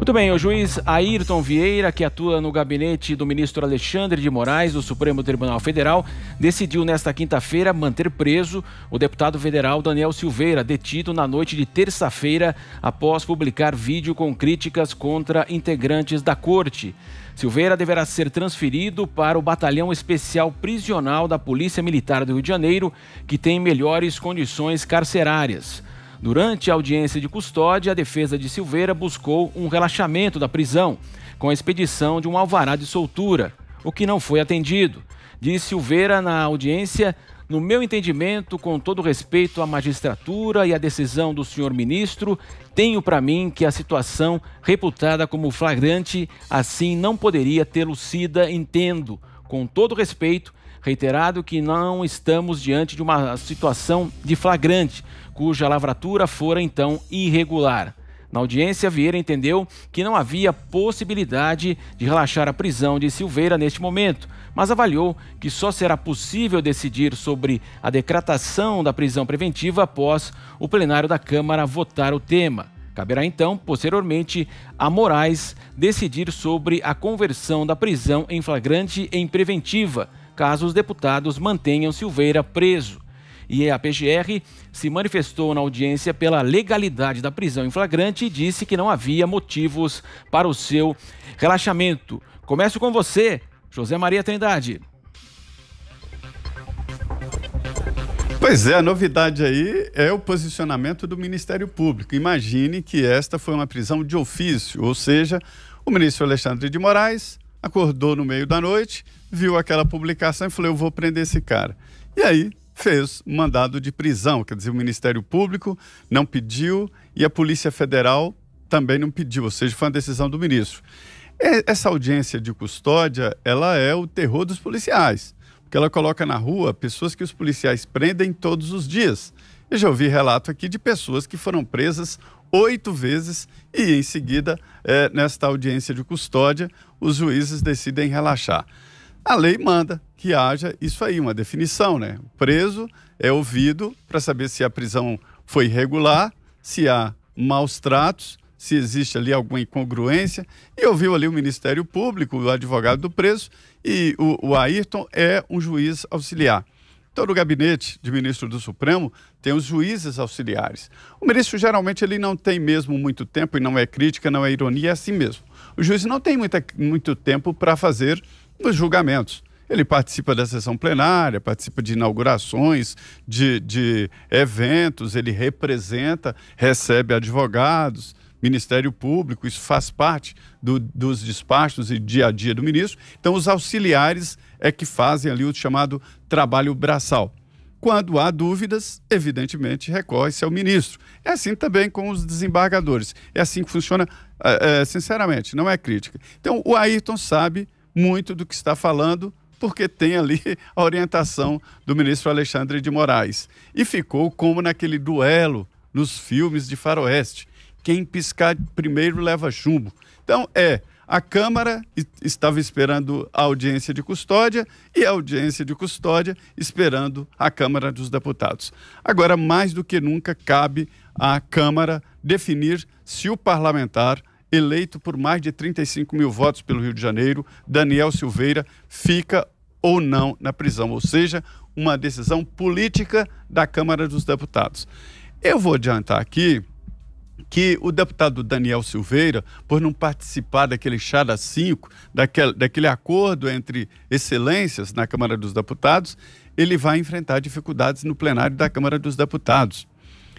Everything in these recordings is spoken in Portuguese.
Muito bem, o juiz Ayrton Vieira, que atua no gabinete do ministro Alexandre de Moraes, do Supremo Tribunal Federal, decidiu nesta quinta-feira manter preso o deputado federal Daniel Silveira, detido na noite de terça-feira após publicar vídeo com críticas contra integrantes da corte. Silveira deverá ser transferido para o Batalhão Especial Prisional da Polícia Militar do Rio de Janeiro, que tem melhores condições carcerárias. Durante a audiência de custódia, a defesa de Silveira buscou um relaxamento da prisão, com a expedição de um alvará de soltura, o que não foi atendido. Diz Silveira na audiência: no meu entendimento, com todo respeito à magistratura e à decisão do senhor ministro, tenho para mim que a situação reputada como flagrante assim não poderia ter lucida, entendo, com todo respeito, reiterado que não estamos diante de uma situação de flagrante, cuja lavratura fora então irregular. Na audiência, Vieira entendeu que não havia possibilidade de relaxar a prisão de Silveira neste momento, mas avaliou que só será possível decidir sobre a decretação da prisão preventiva após o plenário da Câmara votar o tema. Caberá então, posteriormente, a Moraes decidir sobre a conversão da prisão em flagrante em preventiva, caso os deputados mantenham Silveira preso. E a PGR se manifestou na audiência pela legalidade da prisão em flagrante e disse que não havia motivos para o seu relaxamento. Começo com você, José Maria Trindade. Pois é, a novidade aí é o posicionamento do Ministério Público. Imagine que esta foi uma prisão de ofício, ou seja, o ministro Alexandre de Moraes acordou no meio da noite, viu aquela publicação e falou: eu vou prender esse cara. E aí fez um mandado de prisão, quer dizer, o Ministério Público não pediu e a Polícia Federal também não pediu, ou seja, foi uma decisão do ministro. Essa audiência de custódia, ela é o terror dos policiais, porque ela coloca na rua pessoas que os policiais prendem todos os dias. Eu já ouvi relato aqui de pessoas que foram presas 8 vezes e em seguida, nesta audiência de custódia, os juízes decidem relaxar. A lei manda que haja isso aí, uma definição, né? O preso é ouvido para saber se a prisão foi irregular, se há maus tratos, se existe ali alguma incongruência. E ouviu ali o Ministério Público, o advogado do preso, e o Ayrton é um juiz auxiliar. Todo o gabinete de ministro do Supremo tem os juízes auxiliares. O ministro geralmente ele não tem mesmo muito tempo, e não é crítica, não é ironia, é assim mesmo. O juiz não tem muito tempo para fazer os julgamentos. Ele participa da sessão plenária, participa de inaugurações, de eventos, ele representa, recebe advogados, Ministério Público, isso faz parte dos despachos e dia a dia do ministro. Então, os auxiliares é que fazem ali o chamado trabalho braçal. Quando há dúvidas, evidentemente, recorre-se ao ministro. É assim também com os desembargadores. É assim que funciona, sinceramente, não é crítica. Então, o Ayrton sabe muito do que está falando, porque tem ali a orientação do ministro Alexandre de Moraes. E ficou como naquele duelo nos filmes de faroeste. Quem piscar primeiro leva chumbo. Então, a Câmara estava esperando a audiência de custódia e a audiência de custódia esperando a Câmara dos Deputados. Agora, mais do que nunca, cabe à Câmara definir se o parlamentar eleito por mais de 35 mil votos pelo Rio de Janeiro, Daniel Silveira, fica ou não na prisão, ou seja, uma decisão política da Câmara dos Deputados. Eu vou adiantar aqui que o deputado Daniel Silveira, por não participar daquele chá das 5, daquele acordo entre excelências na Câmara dos Deputados, ele vai enfrentar dificuldades no plenário da Câmara dos Deputados.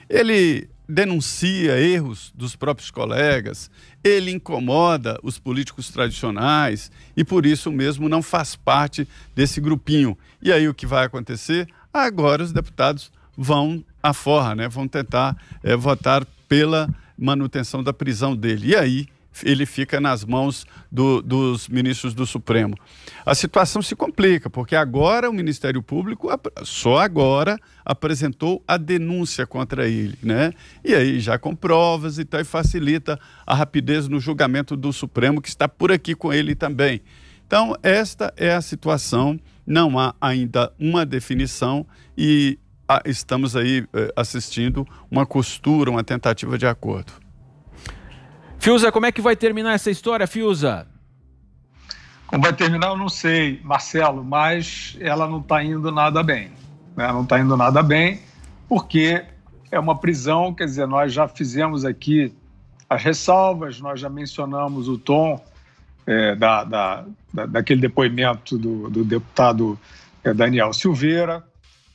Ele denuncia erros dos próprios colegas, ele incomoda os políticos tradicionais e por isso mesmo não faz parte desse grupinho. E aí o que vai acontecer? Agora os deputados vão à forra, né? Vão tentar votar pela manutenção da prisão dele. E aí ele fica nas mãos dos ministros do Supremo. A situação se complica, porque agora o Ministério Público, só agora, apresentou a denúncia contra ele, né? E aí já com provas e tal, e facilita a rapidez no julgamento do Supremo, que está por aqui com ele também. Então, esta é a situação, não há ainda uma definição e estamos aí assistindo uma costura, uma tentativa de acordo. Fiuza, como é que vai terminar essa história, Fiuza? Como vai terminar, eu não sei, Marcelo, mas ela não está indo nada bem. Né? Não está indo nada bem porque é uma prisão, quer dizer, nós já fizemos aqui as ressalvas, nós já mencionamos o tom daquele depoimento do deputado Daniel Silveira.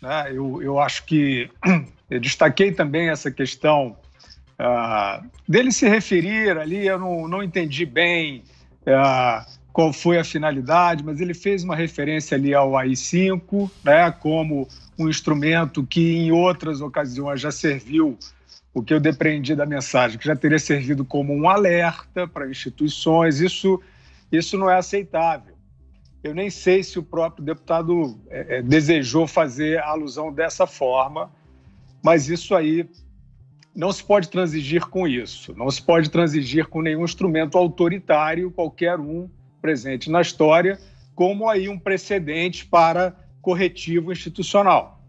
Né? Eu acho que eu destaquei também essa questão dele se referir ali, eu não entendi bem qual foi a finalidade, mas ele fez uma referência ali ao AI-5, né, como um instrumento que em outras ocasiões já serviu, o que eu depreendi da mensagem, que já teria servido como um alerta para instituições. Isso não é aceitável. Eu nem sei se o próprio deputado desejou fazer a alusão dessa forma, mas isso aí não se pode transigir com isso, não se pode transigir com nenhum instrumento autoritário, qualquer um presente na história, como aí um precedente para corretivo institucional.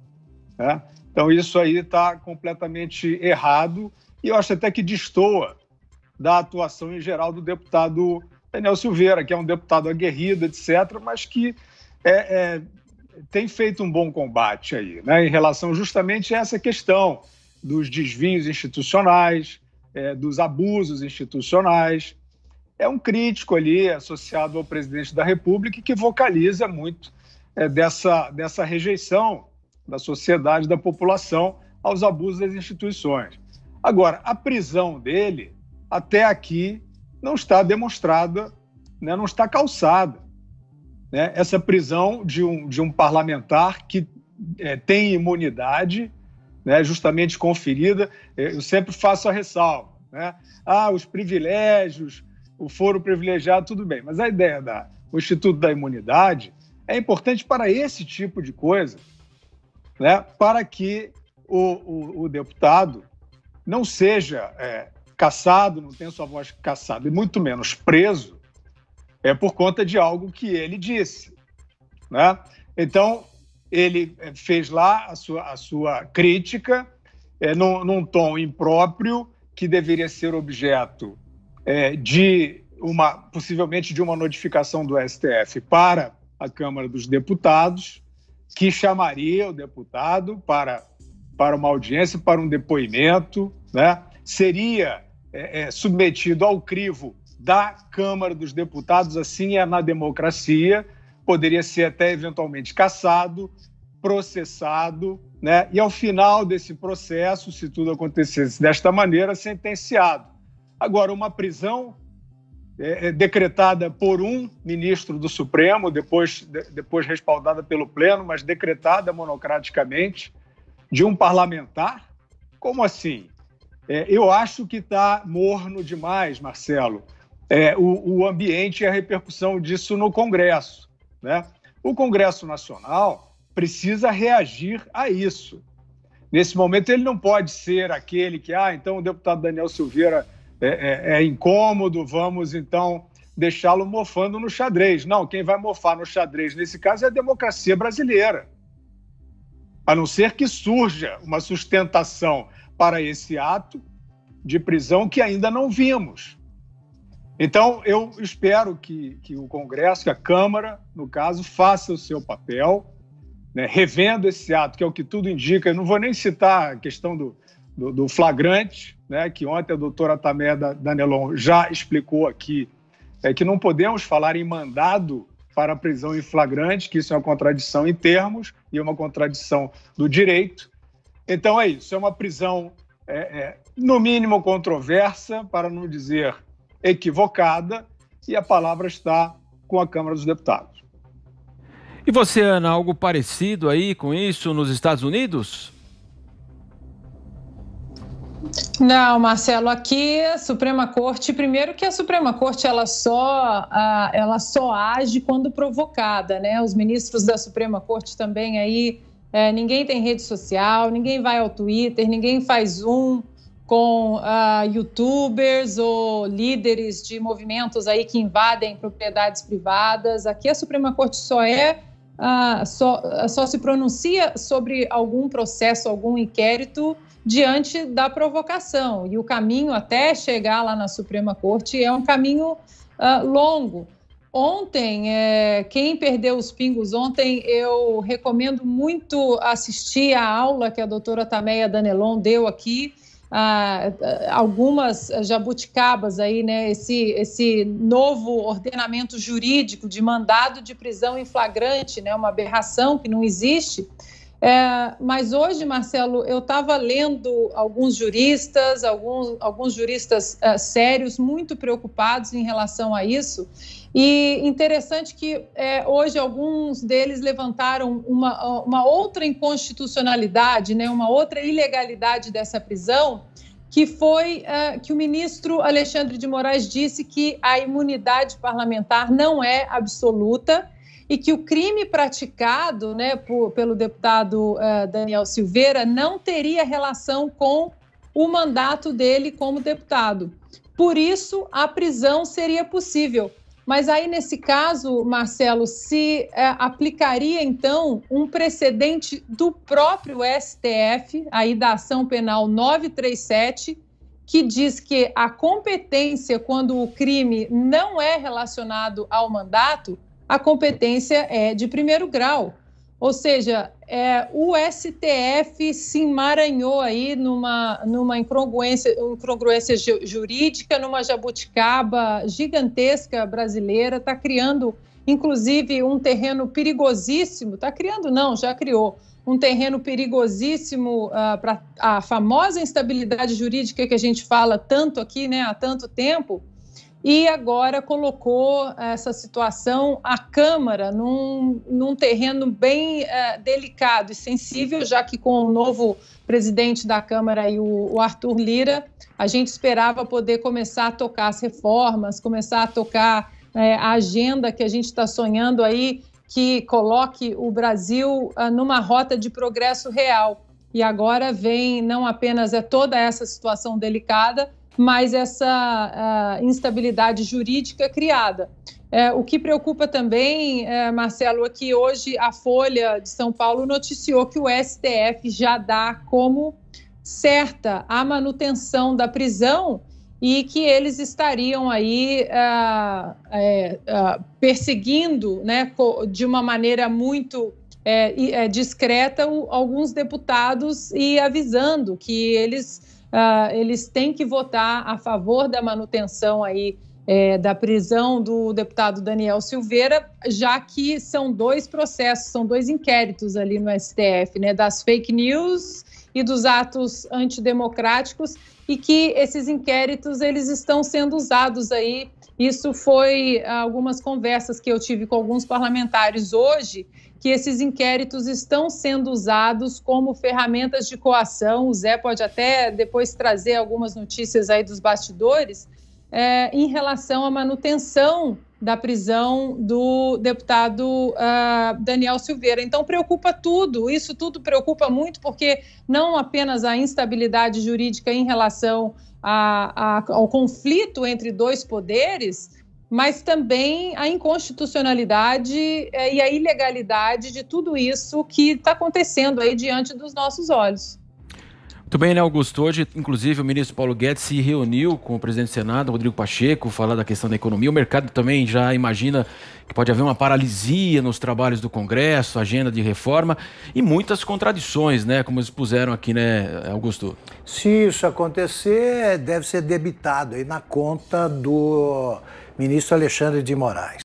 Né? Então isso aí está completamente errado e eu acho até que destoa da atuação em geral do deputado Daniel Silveira, que é um deputado aguerrido, etc., mas que tem feito um bom combate aí, né, em relação justamente a essa questão dos desvios institucionais, dos abusos institucionais. É um crítico ali associado ao presidente da República que vocaliza muito dessa rejeição da sociedade, da população aos abusos das instituições. Agora, a prisão dele, até aqui, não está demonstrada, né, não está calçada. Né? Essa prisão de um parlamentar que tem imunidade, né, justamente conferida, eu sempre faço a ressalva. Né? Os privilégios, o foro privilegiado, tudo bem, mas a ideia do Instituto da Imunidade é importante para esse tipo de coisa, né, para que o deputado não seja cassado, não tenha sua voz cassada, e muito menos preso, por conta de algo que ele disse. Né? Então, ele fez lá a sua crítica num tom impróprio, que deveria ser objeto possivelmente de uma notificação do STF para a Câmara dos Deputados, que chamaria o deputado para uma audiência, para um depoimento, né? Seria submetido ao crivo da Câmara dos Deputados, assim é na democracia, poderia ser até eventualmente cassado, processado, né? E ao final desse processo, se tudo acontecesse desta maneira, sentenciado. Agora, uma prisão decretada por um ministro do Supremo, depois respaldada pelo Pleno, mas decretada monocraticamente, de um parlamentar? Como assim? Eu acho que está morno demais, Marcelo, o ambiente e a repercussão disso no Congresso. Né? O Congresso Nacional precisa reagir a isso. Nesse momento, ele não pode ser aquele que, então o deputado Daniel Silveira é incômodo, vamos então deixá-lo mofando no xadrez. Não, quem vai mofar no xadrez nesse caso é a democracia brasileira. A não ser que surja uma sustentação para esse ato de prisão que ainda não vimos. Então, eu espero que o Congresso, que a Câmara, no caso, faça o seu papel, né, revendo esse ato, que é o que tudo indica. Eu não vou nem citar a questão do flagrante, né, que ontem a doutora Tamé Danelon já explicou aqui, que não podemos falar em mandado para a prisão em flagrante, que isso é uma contradição em termos e uma contradição do direito. Então é isso, é uma prisão, no mínimo, controversa, para não dizer equivocada, e a palavra está com a Câmara dos Deputados. E você, Ana, algo parecido aí com isso nos Estados Unidos? Não, Marcelo, aqui a Suprema Corte, primeiro que a Suprema Corte ela só age quando provocada, né? Os ministros da Suprema Corte também aí, ninguém tem rede social, ninguém vai ao Twitter, ninguém faz Zoom com youtubers ou líderes de movimentos aí que invadem propriedades privadas. Aqui a Suprema Corte só se pronuncia sobre algum processo, algum inquérito diante da provocação. E o caminho até chegar lá na Suprema Corte é um caminho longo. Ontem, quem perdeu os pingos ontem, eu recomendo muito assistir a aula que a doutora Tameia Danelon deu aqui, algumas jabuticabas aí, né? Esse novo ordenamento jurídico de mandado de prisão em flagrante, né? Uma aberração que não existe. Mas hoje, Marcelo, eu estava lendo alguns juristas sérios, muito preocupados em relação a isso. E interessante que hoje alguns deles levantaram uma outra inconstitucionalidade, né, uma outra ilegalidade dessa prisão, que foi que o ministro Alexandre de Moraes disse que a imunidade parlamentar não é absoluta e que o crime praticado, né, pelo deputado Daniel Silveira não teria relação com o mandato dele como deputado. Por isso, a prisão seria possível. Mas aí, nesse caso, Marcelo, se aplicaria, então, um precedente do próprio STF, aí da ação penal 937, que diz que a competência, quando o crime não é relacionado ao mandato, a competência é de primeiro grau. Ou seja, o STF se emaranhou aí numa incongruência jurídica, numa jabuticaba gigantesca brasileira, está criando, inclusive, um terreno perigosíssimo, já criou um terreno perigosíssimo para a famosa instabilidade jurídica que a gente fala tanto aqui, né, há tanto tempo. E agora colocou essa situação, a Câmara, num terreno bem delicado e sensível, já que com o novo presidente da Câmara, o Arthur Lira, a gente esperava poder começar a tocar as reformas, começar a tocar a agenda que a gente está sonhando aí, que coloque o Brasil numa rota de progresso real. E agora vem não apenas toda essa situação delicada, mas essa instabilidade jurídica criada. O que preocupa também, Marcelo, é que hoje a Folha de São Paulo noticiou que o STF já dá como certa a manutenção da prisão e que eles estariam aí perseguindo, né, de uma maneira muito discreta alguns deputados e avisando que eles têm que votar a favor da manutenção aí, da prisão do deputado Daniel Silveira, já que são dois processos, são dois inquéritos ali no STF, né, das fake news e dos atos antidemocráticos, e que esses inquéritos eles estão sendo usados aí. Isso foi algumas conversas que eu tive com alguns parlamentares hoje, que esses inquéritos estão sendo usados como ferramentas de coação. O Zé pode até depois trazer algumas notícias aí dos bastidores em relação à manutenção da prisão do deputado Daniel Silveira. Então, preocupa tudo, isso tudo preocupa muito, porque não apenas a instabilidade jurídica em relação ao conflito entre dois poderes, mas também a inconstitucionalidade e a ilegalidade de tudo isso que está acontecendo aí diante dos nossos olhos. Muito bem, né, Augusto? Hoje, inclusive, o ministro Paulo Guedes se reuniu com o presidente do Senado, Rodrigo Pacheco, falar da questão da economia. O mercado também já imagina que pode haver uma paralisia nos trabalhos do Congresso, agenda de reforma e muitas contradições, né, como expuseram aqui, né, Augusto? Se isso acontecer, deve ser debitado aí na conta do ministro Alexandre de Moraes.